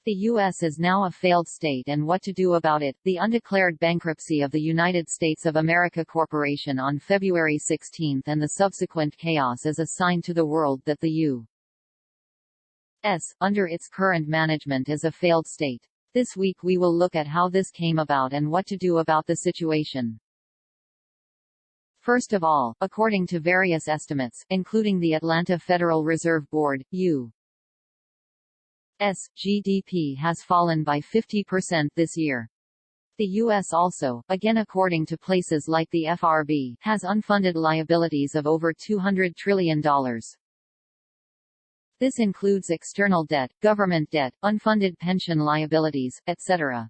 The U.S. is now a failed state and what to do about it. The undeclared bankruptcy of the United States of America Corporation on February 16 and the subsequent chaos is a sign to the world that the U.S., under its current management, is a failed state. This week we will look at how this came about and what to do about the situation. First of all, according to various estimates, including the Atlanta Federal Reserve Board, U.S. GDP has fallen by 50% this year. The U.S. also, again according to places like the FRB, has unfunded liabilities of over $200 trillion. This includes external debt, government debt, unfunded pension liabilities, etc.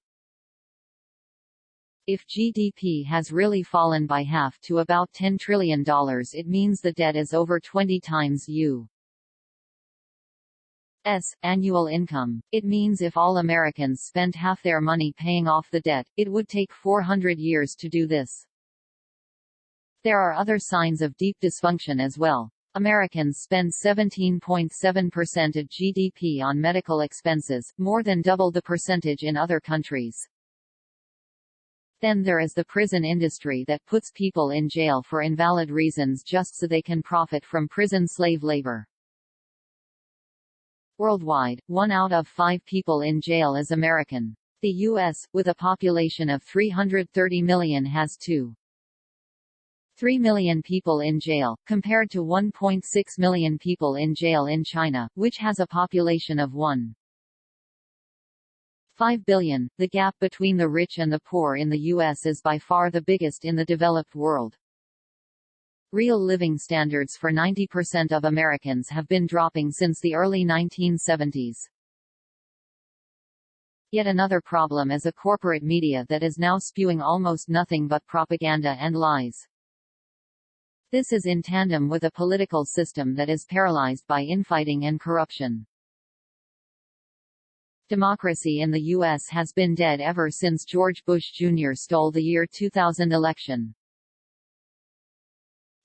If GDP has really fallen by half to about $10 trillion, it means the debt is over 20 times U.S. annual income. It means if all Americans spent half their money paying off the debt, it would take 400 years to do this. There are other signs of deep dysfunction as well. Americans spend 17.7% of GDP on medical expenses, more than double the percentage in other countries. Then there is the prison industry that puts people in jail for invalid reasons just so they can profit from prison slave labor. Worldwide, 1 out of 5 people in jail is American. The U.S., with a population of 330 million, has 2.3 million people in jail, compared to 1.6 million people in jail in China, which has a population of 1.5 billion. The gap between the rich and the poor in the U.S. is by far the biggest in the developed world. Real living standards for 90% of Americans have been dropping since the early 1970s. Yet another problem is a corporate media that is now spewing almost nothing but propaganda and lies. This is in tandem with a political system that is paralyzed by infighting and corruption. Democracy in the U.S. has been dead ever since George Bush Jr. stole the year 2000 election.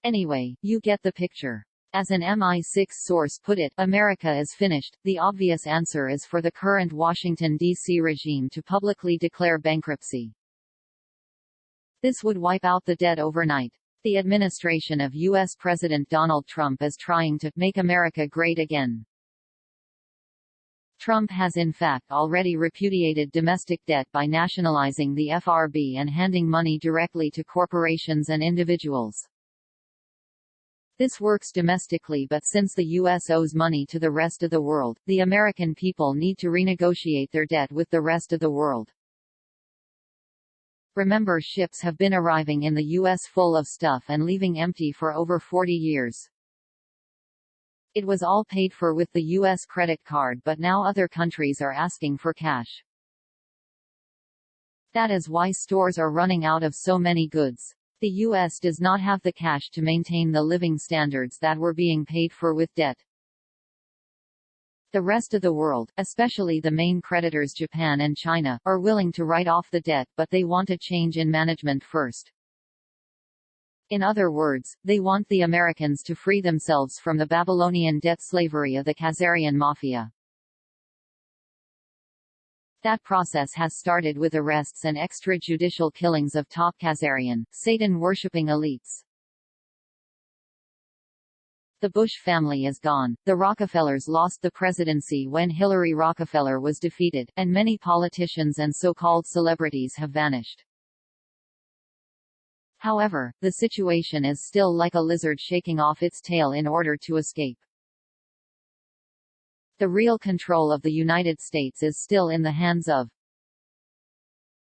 Anyway, you get the picture. As an MI6 source put it, America is finished. The obvious answer is for the current Washington, D.C. regime to publicly declare bankruptcy. This would wipe out the debt overnight. The administration of U.S. President Donald Trump is trying to make America great again. Trump has in fact already repudiated domestic debt by nationalizing the FRB and handing money directly to corporations and individuals. This works domestically, but since the U.S. owes money to the rest of the world, the American people need to renegotiate their debt with the rest of the world. Remember, ships have been arriving in the U.S. full of stuff and leaving empty for over 40 years. It was all paid for with the U.S. credit card, but now other countries are asking for cash. That is why stores are running out of so many goods. The U.S. does not have the cash to maintain the living standards that were being paid for with debt. The rest of the world, especially the main creditors Japan and China, are willing to write off the debt, but they want a change in management first. In other words, they want the Americans to free themselves from the Babylonian debt slavery of the Khazarian mafia. That process has started with arrests and extrajudicial killings of top Khazarian, Satan-worshipping elites. The Bush family is gone, the Rockefellers lost the presidency when Hillary Rockefeller was defeated, and many politicians and so-called celebrities have vanished. However, the situation is still like a lizard shaking off its tail in order to escape. The real control of the United States is still in the hands of